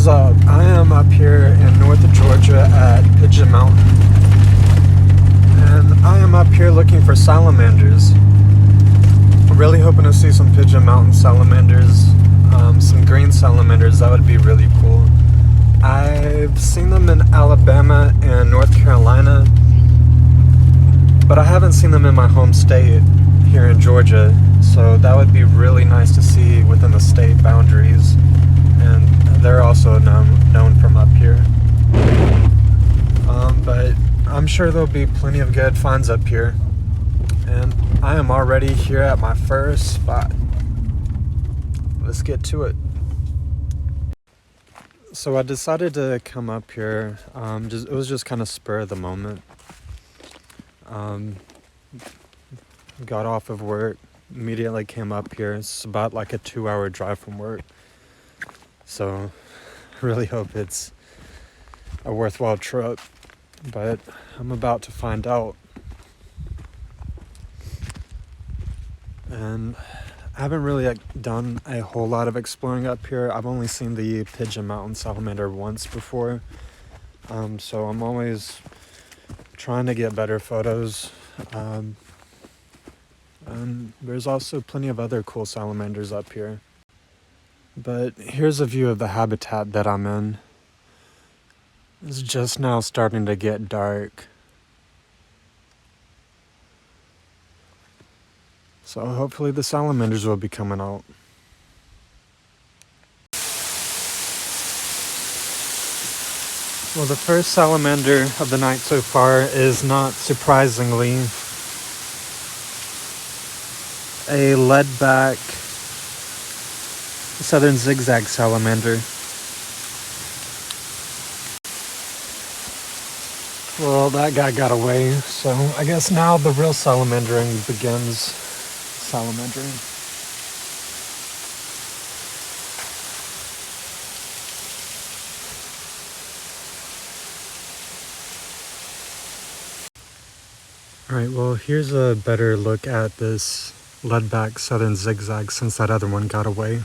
is up? I am up here in north of Georgia at Pigeon Mountain, and I am up here looking for salamanders. I'm really hoping to see some Pigeon Mountain salamanders, some green salamanders. That would be really cool. I've seen them in Alabama and North Carolina, but I haven't seen them in my home state here in Georgia, so that would be really nice to see within the state boundaries. And they're also known from up here. But I'm sure there'll be plenty of good finds up here. And I am already here at my first spot. Let's get to it. So I decided to come up here. It was just kind of spur of the moment. Got off of work, immediately came up here. It's about like a 2-hour drive from work. So I really hope it's a worthwhile trip, but I'm about to find out. And I haven't really done a whole lot of exploring up here. I've only seen the Pigeon Mountain salamander once before. So I'm always trying to get better photos. And there's also plenty of other cool salamanders up here. But here's a view of the habitat that I'm in. It's just now starting to get dark. So hopefully the salamanders will be coming out. Well, the first salamander of the night so far is, not surprisingly, a lead-back southern zigzag salamander. Well, that guy got away, so I guess now the real salamandering begins. Salamandering. Alright, well, here's a better look at this lead-back southern zigzag since that other one got away.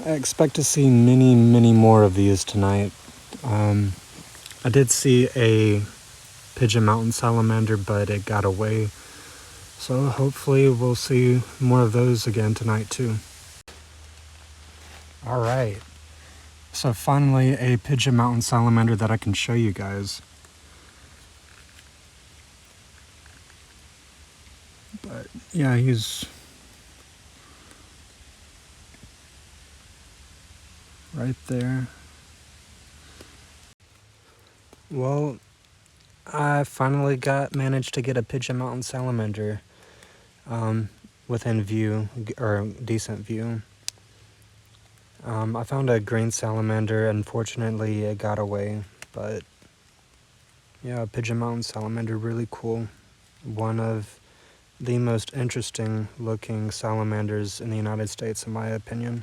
I expect to see many more of these tonight. I did see a Pigeon Mountain salamander, but it got away. So hopefully we'll see more of those again tonight too. Alright. So finally a Pigeon Mountain salamander that I can show you guys. But yeah, he's right there. Well, I finally managed to get a Pigeon Mountain salamander within view, or decent view. I found a green salamander. Unfortunately, it got away, but yeah, Pigeon Mountain salamander, really cool. One of the most interesting looking salamanders in the United States, in my opinion.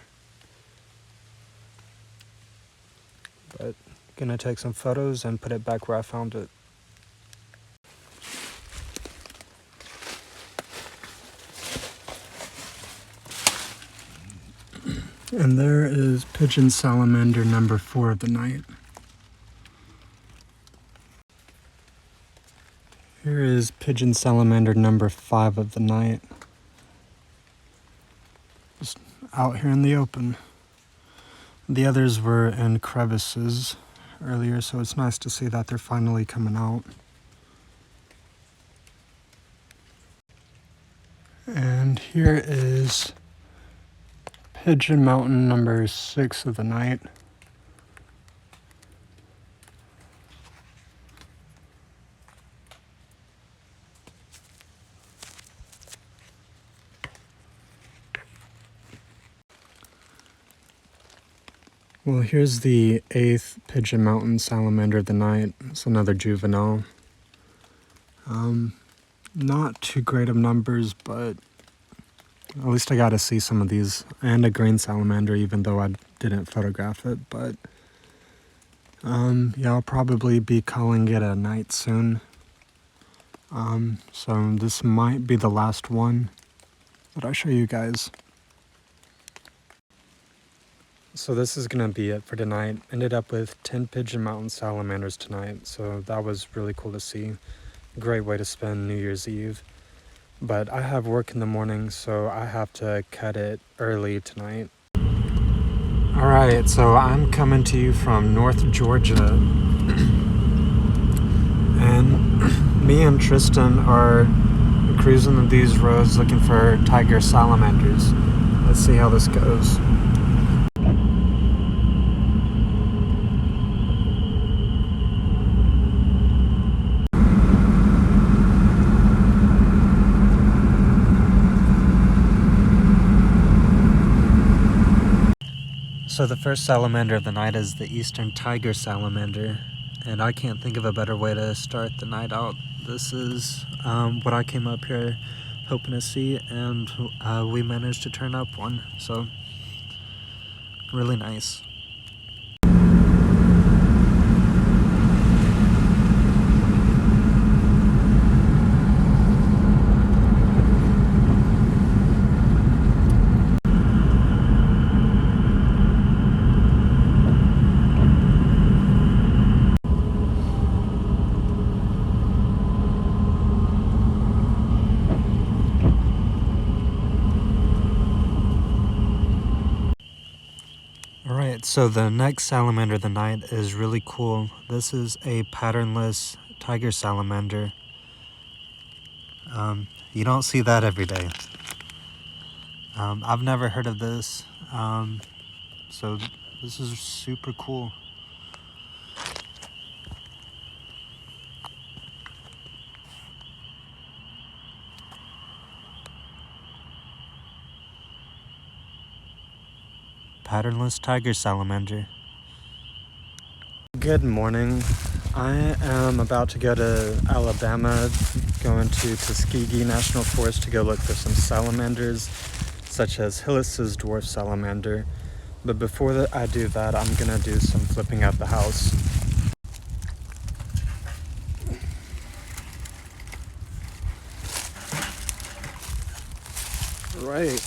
But gonna take some photos and put it back where I found it. And there is pigeon salamander number 4 of the night. Here is pigeon salamander number 5 of the night. Just out here in the open. The others were in crevices earlier, so it's nice to see that they're finally coming out. And here is Pigeon Mountain number 6 of the night. Well, here's the 8th Pigeon Mountain salamander of the night. It's another juvenile. Not too great of numbers, but at least I got to see some of these. And a green salamander, even though I didn't photograph it. But yeah, I'll probably be calling it a night soon. So this might be the last one that I show you guys. So this is gonna be it for tonight. Ended up with 10 Pigeon Mountain salamanders tonight, so that was really cool to see. Great way to spend New Year's Eve. But I have work in the morning, so I have to cut it early tonight. Alright, so I'm coming to you from North Georgia. And me and Tristan are cruising these roads looking for tiger salamanders. Let's see how this goes. So the first salamander of the night is the eastern tiger salamander, and I can't think of a better way to start the night out. This is what I came up here hoping to see, and we managed to turn up one, so really nice. Alright, so the next salamander of the night is really cool. This is a patternless tiger salamander. You don't see that every day. I've never heard of this, so this is super cool. Patternless tiger salamander. Good morning. I am about to go to Alabama, going to Tuskegee National Forest to go look for some salamanders, such as Hillis's dwarf salamander. But before I do that, I'm gonna do some flipping at the house. Right,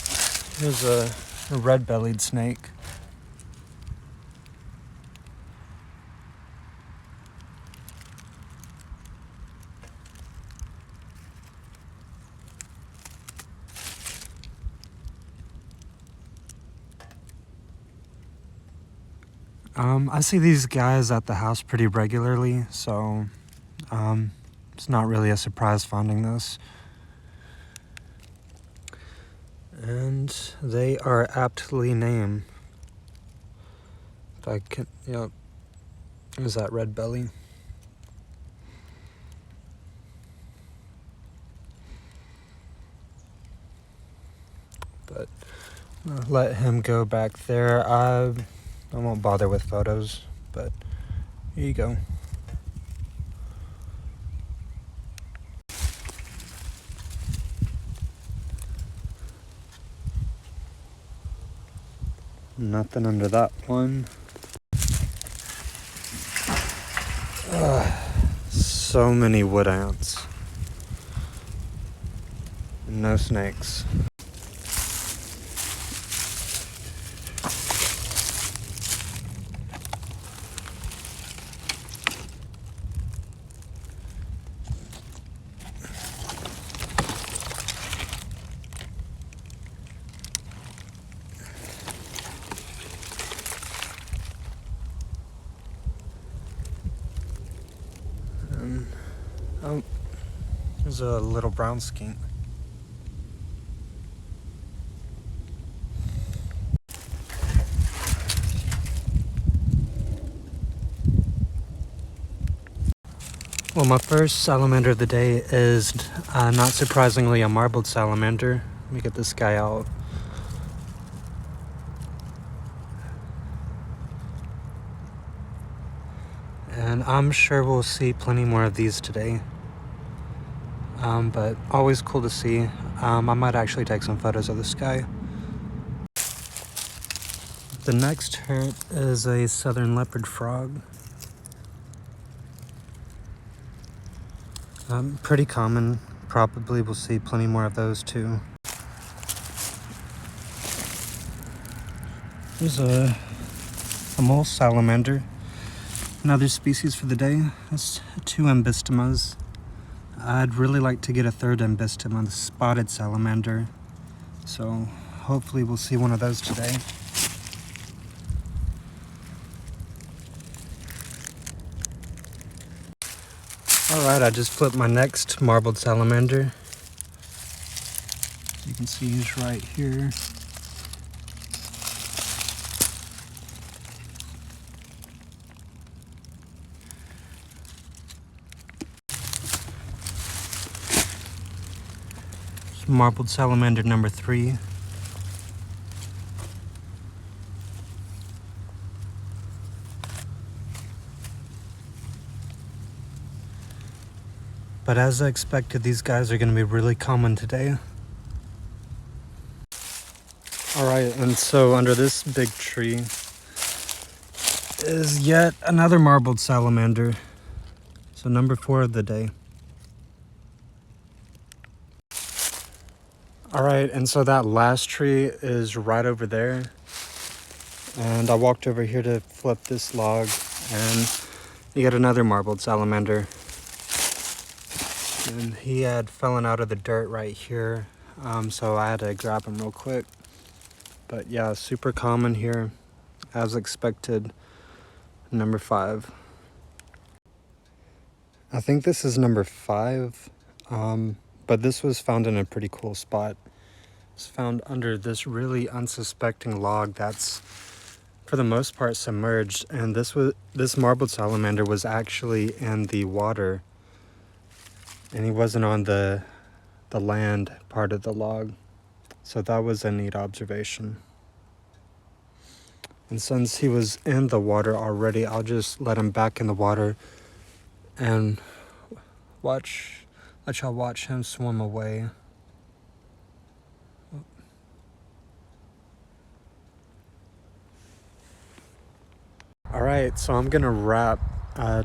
here's a red-bellied snake. I see these guys at the house pretty regularly, so it's not really a surprise finding this. And they are aptly named. If I can, yep. Is that red belly? But I'll let him go back there. I won't bother with photos, but here you go. Nothing under that one. So many wood ants. No snakes. Oh, there's a little brown skink. Well, my first salamander of the day is, not surprisingly, a marbled salamander. Let me get this guy out. And I'm sure we'll see plenty more of these today. But always cool to see. I might actually take some photos of the sky. The next herp is a southern leopard frog. Pretty common. Probably we'll see plenty more of those too. There's a a mole salamander. Another species for the day. That's 2 ambistomas. I'd really like to get a 3rd ambistoma, the spotted salamander. So hopefully we'll see one of those today. Alright, I just flipped my next marbled salamander. You can see he's right here. Marbled salamander number 3. But as I expected, these guys are going to be really common today. Alright, and so under this big tree is yet another marbled salamander. So number 4 of the day. Alright, and so that last tree is right over there. And I walked over here to flip this log, and you get another marbled salamander. And he had fallen out of the dirt right here, so I had to grab him real quick. But yeah, super common here, as expected. Number 5. I think this is number 5. But this was found in a pretty cool spot. It's found under this really unsuspecting log that's, for the most part, submerged. And this marbled salamander was actually in the water, and he wasn't on the land part of the log. So that was a neat observation. And since he was in the water already, I'll just let him back in the water and let y'all watch him swim away. Alright, so I'm gonna wrap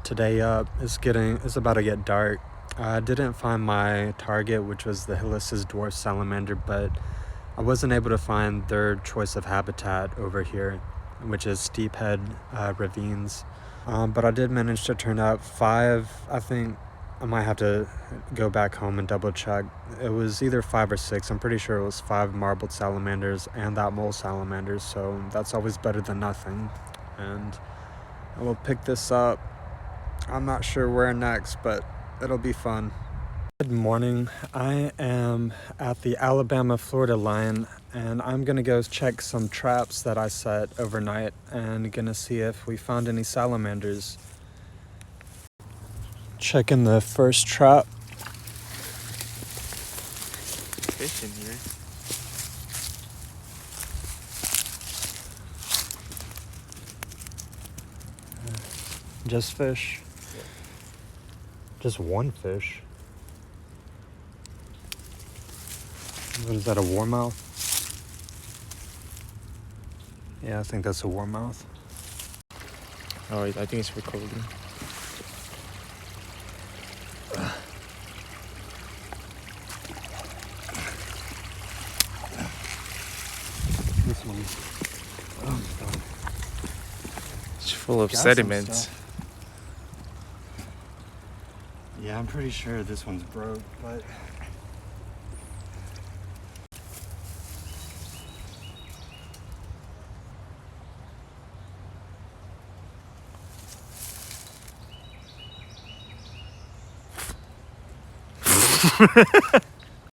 today up. It's about to get dark. I didn't find my target, which was the Hylis's dwarf salamander, but I wasn't able to find their choice of habitat over here, which is steep head ravines. But I did manage to turn up 5, I think. I might have to go back home and double check. It was either 5 or 6. I'm pretty sure it was 5 marbled salamanders and that mole salamander, so that's always better than nothing. And I will pick this up. I'm not sure where next, but it'll be fun. Good morning. I am at the Alabama-Florida line, and I'm gonna go check some traps that I set overnight and gonna see if we found any salamanders. Checking the first trap. Fish in here. Just fish. Yeah. Just one fish. What is that, a warmouth? Yeah, I think that's a warmouth. Oh, I think it's recording. This one. Oh god. It's full of Got some sediments. stuff. Yeah, I'm pretty sure this one's broke, but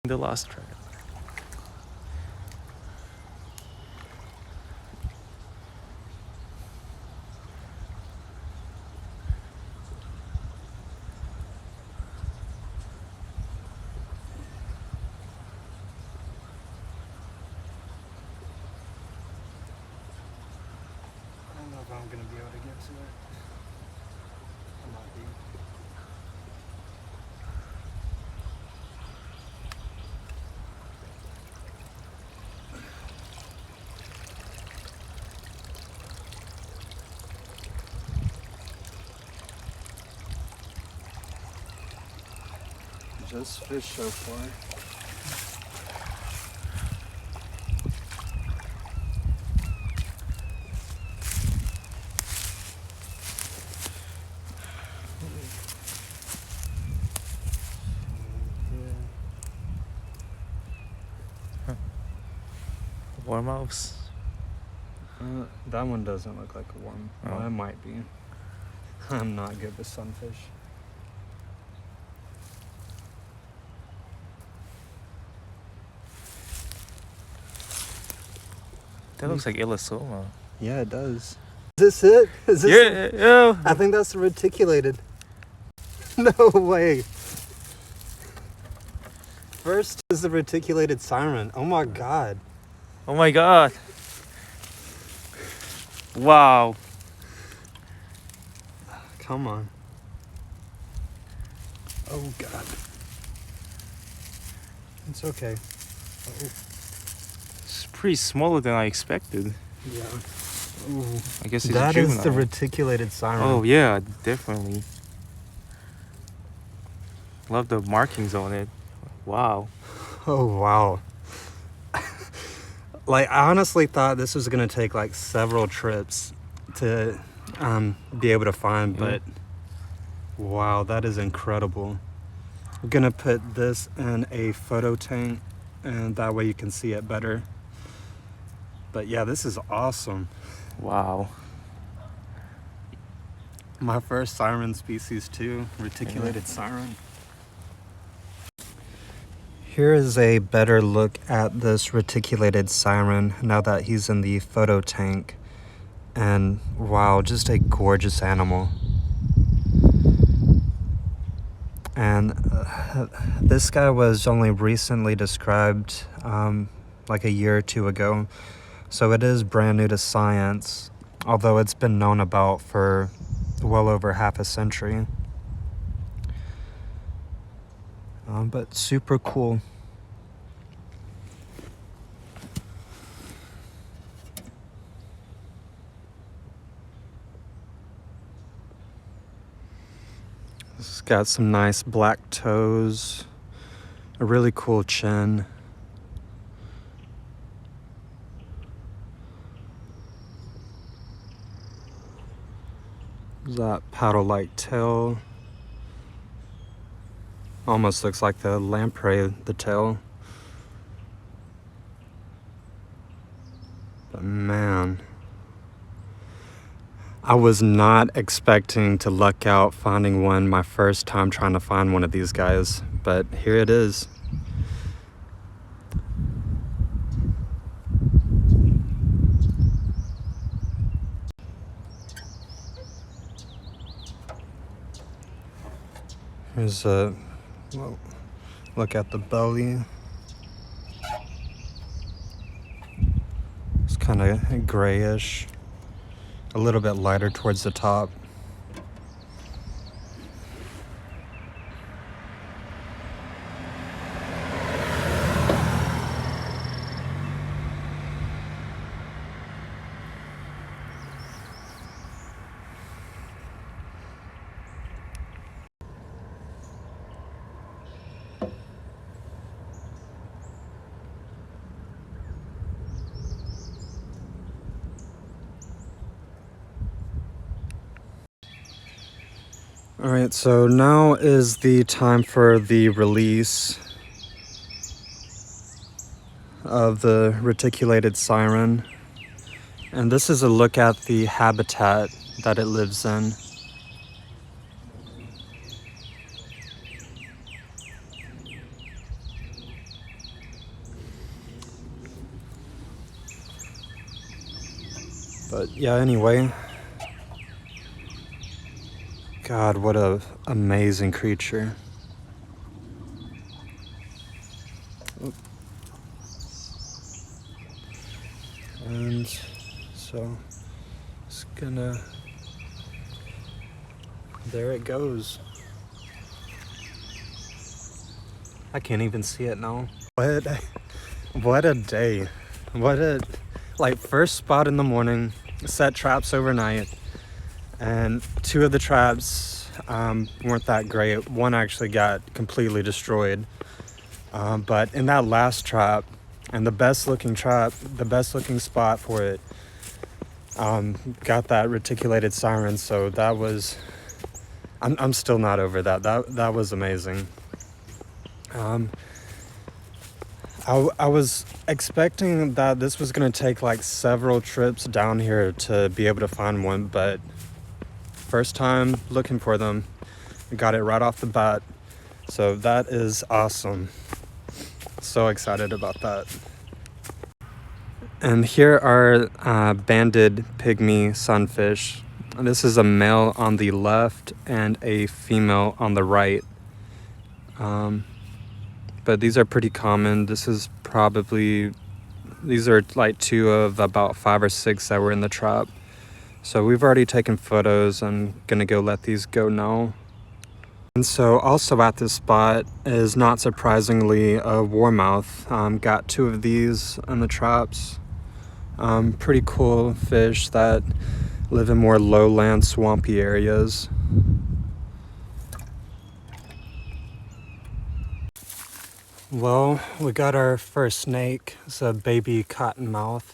The last trap. I don't know if I'm gonna be able to get to it. I might be. Just fish so far. Warmouths? That one doesn't look like a worm. Oh. Well, it might be. I'm not good with sunfish. That looks like Illisoma. Yeah, it does. Is this it? Is this it? Yeah. I think that's the reticulated. No way. First is the reticulated siren. Oh my god. Oh my god. Wow. Come on. Oh god. It's okay. Oh, It's pretty smaller than I expected. yeah. Ooh. I guess it's That a is juvenile. the reticulated siren. Oh yeah, definitely. Love the markings on it. Wow. Oh wow. Like, I honestly thought this was gonna take like several trips to be able to find, but wow, that is incredible. I'm gonna put this in a photo tank, and that way you can see it better. But yeah, this is awesome. Wow. My first siren species too, reticulated siren. Here is a better look at this reticulated siren now that he's in the photo tank. And wow, just a gorgeous animal. And this guy was only recently described like a year or two ago. So it is brand new to science, although it's been known about for well over half a century. But super cool. It's got some nice black toes, a really cool chin. That paddle-like tail. Almost looks like the lamprey, the tail. But man, I was not expecting to luck out finding one my first time trying to find one of these guys, but here it is. Here's a look at the belly. It's kind of grayish, a little bit lighter towards the top. All right, so now is the time for the release of the reticulated siren. And this is a look at the habitat that it lives in. But yeah, anyway. God, what a amazing creature. And so it's gonna, there it goes. I can't even see it now. What a day. What a, like, first spot in the morning, set traps overnight. And two of the traps weren't that great. One actually got completely destroyed. But in that last trap, and the best looking spot for it, got that reticulated siren. So that was, I'm still not over that. That was amazing. I was expecting that this was gonna take like several trips down here to be able to find one, but first time looking for them, got it right off the bat. So that is awesome. So excited about that. And here are banded pygmy sunfish. This is a male on the left and a female on the right. But these are pretty common. These are like 2 of about 5 or 6 that were in the trap. So we've already taken photos. I'm gonna go let these go now. And so also at this spot is, not surprisingly, a warmouth. Got 2 of these in the traps. Pretty cool fish that live in more lowland, swampy areas. Well, we got our first snake. It's a baby cottonmouth.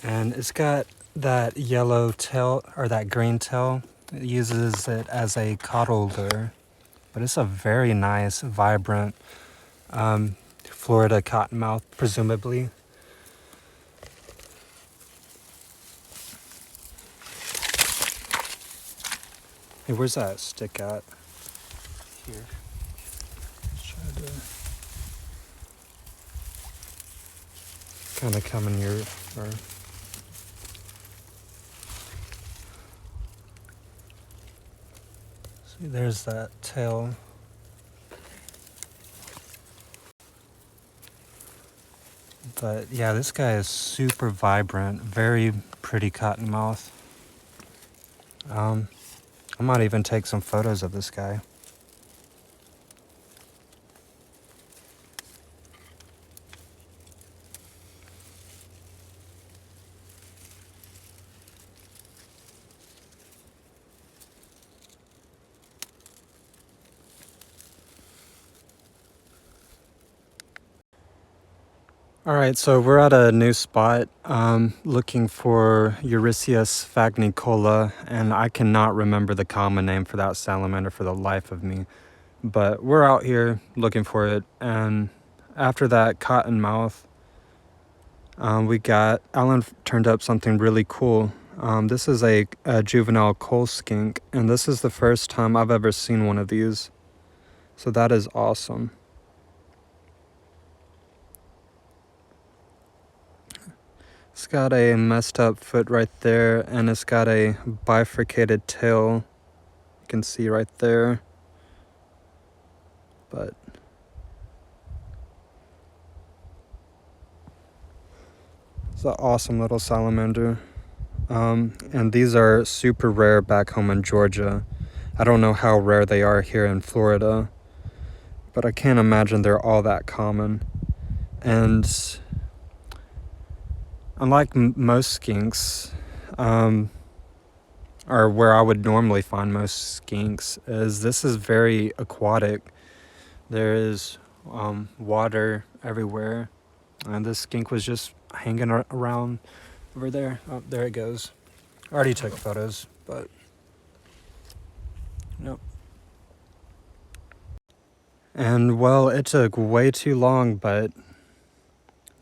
And it's got that yellow tail, or that green tail. It uses it as a caudal lure. But it's a very nice, vibrant Florida cottonmouth, presumably. Hey, where's that stick at? Here. Try to kind of come in your... See, there's that tail. But yeah, this guy is super vibrant, very pretty cottonmouth. I might even take some photos of this guy. Alright, so we're at a new spot looking for Eurysius sphagnicicola, and I cannot remember the common name for that salamander for the life of me. But we're out here looking for it, and after that cottonmouth, Alan turned up something really cool. This is a juvenile coal skink, and this is the first time I've ever seen one of these. So that is awesome. It's got a messed up foot right there, and it's got a bifurcated tail. You can see right there. But it's an awesome little salamander. And these are super rare back home in Georgia. I don't know how rare they are here in Florida, but I can't imagine they're all that common. And unlike most skinks, or where I would normally find most skinks, this is very aquatic. There is water everywhere, and this skink was just hanging around over there. Oh, there it goes. I already took photos, but nope. And well, it took way too long, but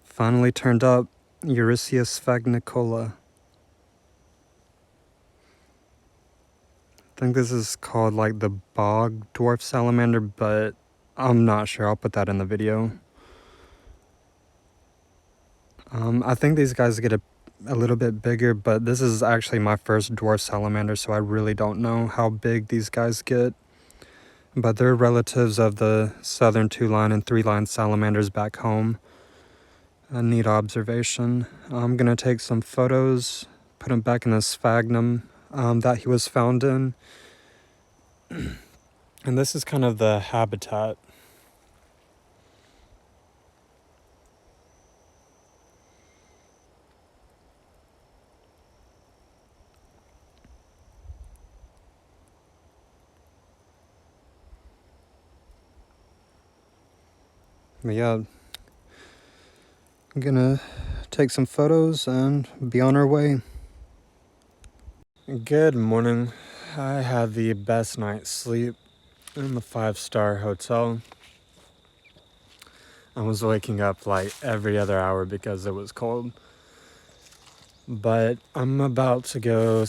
finally turned up Eurysius sphagnicicola. I think this is called like the bog dwarf salamander, but I'm not sure. I'll put that in the video. I think these guys get a little bit bigger, but this is actually my first dwarf salamander, so I really don't know how big these guys get. But they're relatives of the southern 2-line and 3-line salamanders back home. A neat observation. I'm gonna take some photos, put him back in the sphagnum that he was found in. And this is kind of the habitat. But yeah, I'm gonna take some photos and be on our way. Good morning. I had the best night's sleep in the 5-star hotel. I was waking up like every other hour because it was cold. But I'm about to go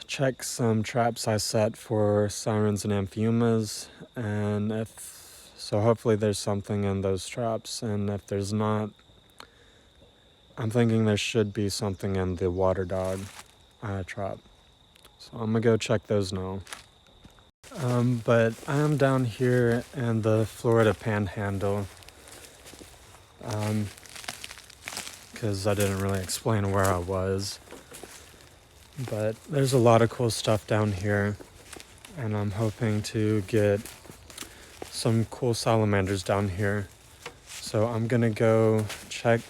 check some traps I set for sirens and amphiumas, and hopefully there's something in those traps, and if there's not, I'm thinking there should be something in the water dog trap. So I'm gonna go check those now. But I am down here in the Florida Panhandle, because I didn't really explain where I was. But there's a lot of cool stuff down here, and I'm hoping to get some cool salamanders down here. So I'm gonna go check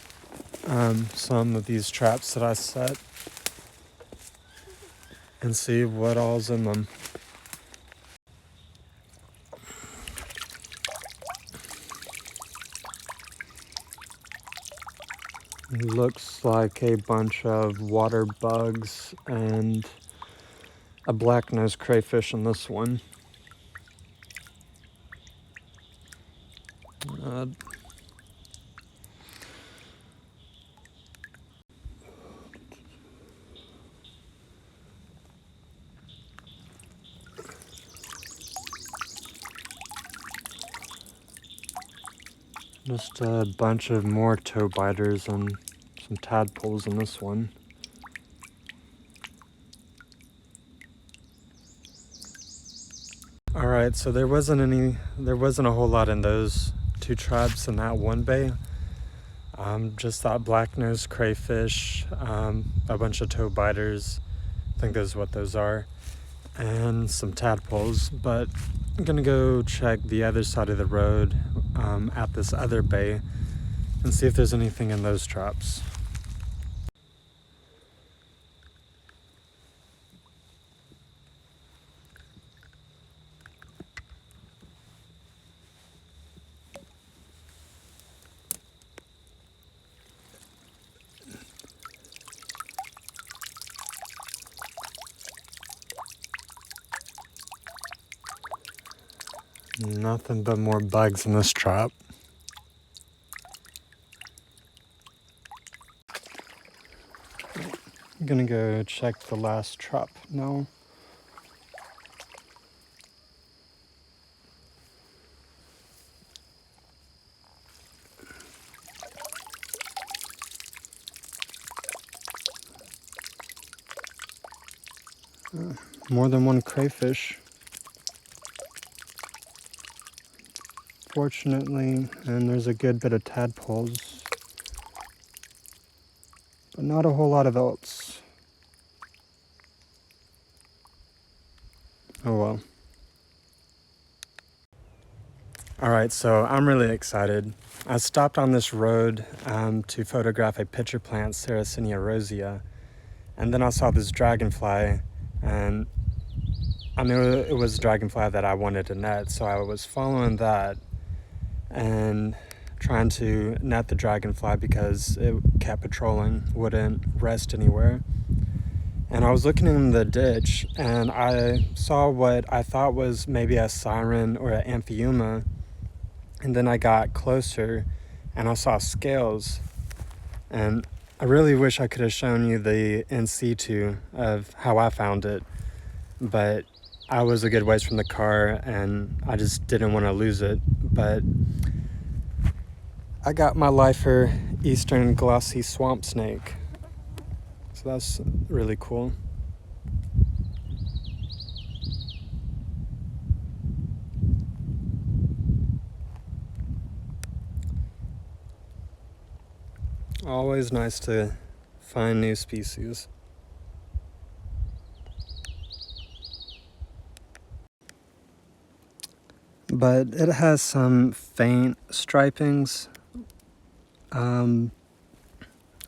some of these traps that I set and see what all's in them. Looks like a bunch of water bugs and a black-nosed crayfish in this one. Just a bunch of more toe biters and some tadpoles in this one. Alright, so there wasn't a whole lot in those two traps in that one bay. Just that black-nosed crayfish, a bunch of toe biters, I think that's what those are, and some tadpoles. But I'm gonna go check the other side of the road at this other bay and see if there's anything in those traps. Nothing but more bugs in this trap. I'm gonna go check the last trap now. More than one crayfish, fortunately, and there's a good bit of tadpoles, but not a whole lot of else. Oh well. Alright, so I'm really excited. I stopped on this road to photograph a pitcher plant, Sarracenia rosea, and then I saw this dragonfly, and I knew it was a dragonfly that I wanted to net, so I was following that and trying to net the dragonfly because it kept patrolling, wouldn't rest anywhere. And I was looking in the ditch and I saw what I thought was maybe a siren or an amphiuma, and then I got closer and I saw scales, and I really wish I could have shown you the in situ of how I found it, but I was a good ways from the car and I just didn't want to lose it. But I got my lifer eastern glossy swamp snake, so that's really cool. Always nice to find new species. But it has some faint stripings. And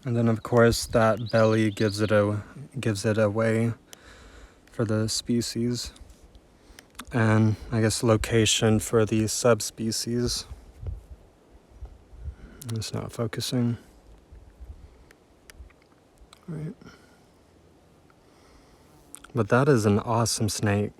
then of course that belly gives it away for the species. And I guess location for the subspecies. It's not focusing. Right. But that is an awesome snake.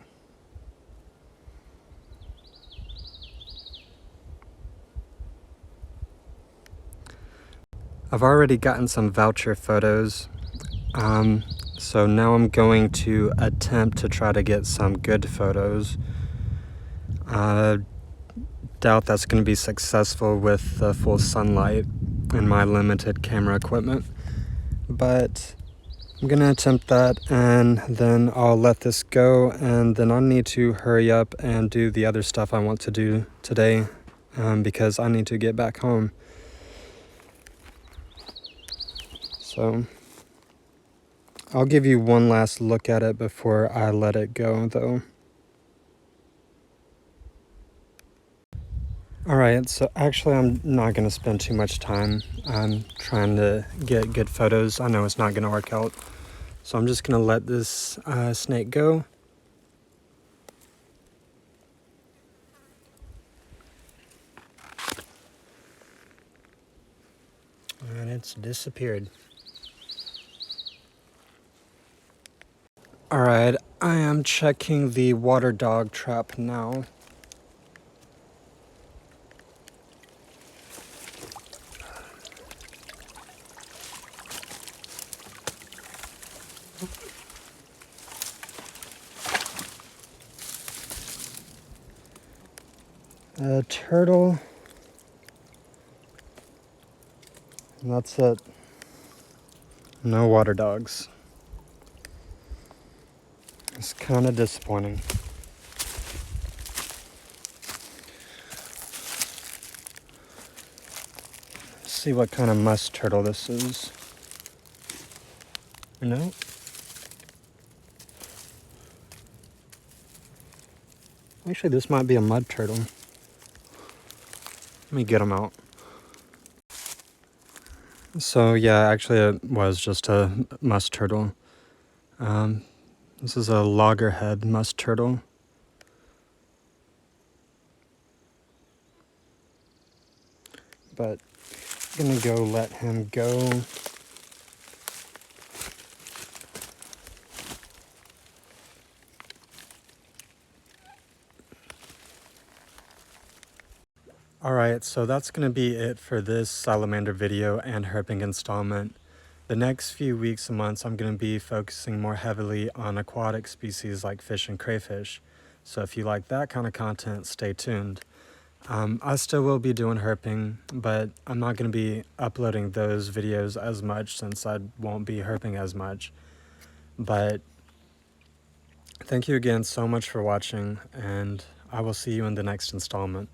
I've already gotten some voucher photos, so now I'm going to attempt to try to get some good photos. Doubt that's going to be successful with the full sunlight and my limited camera equipment, but I'm going to attempt that, and then I'll let this go, and then I need to hurry up and do the other stuff I want to do today, because I need to get back home. So I'll give you one last look at it before I let it go, though. Alright, so actually I'm not going to spend too much time trying to get good photos. I know it's not going to work out. So I'm just going to let this snake go. And it's disappeared. Alright, I am checking the water dog trap now. A turtle. And that's it. No water dogs. It's kind of disappointing. Let's see what kind of musk turtle this is. No. Actually, this might be a mud turtle. Let me get him out. So yeah, actually it was just a musk turtle. This is a loggerhead musk turtle. But I'm gonna go let him go. Alright, so that's going to be it for this salamander video and herping installment. The next few weeks and months I'm going to be focusing more heavily on aquatic species like fish and crayfish. So if you like that kind of content, stay tuned. I still will be doing herping, but I'm not going to be uploading those videos as much since I won't be herping as much. But thank you again so much for watching, and I will see you in the next installment.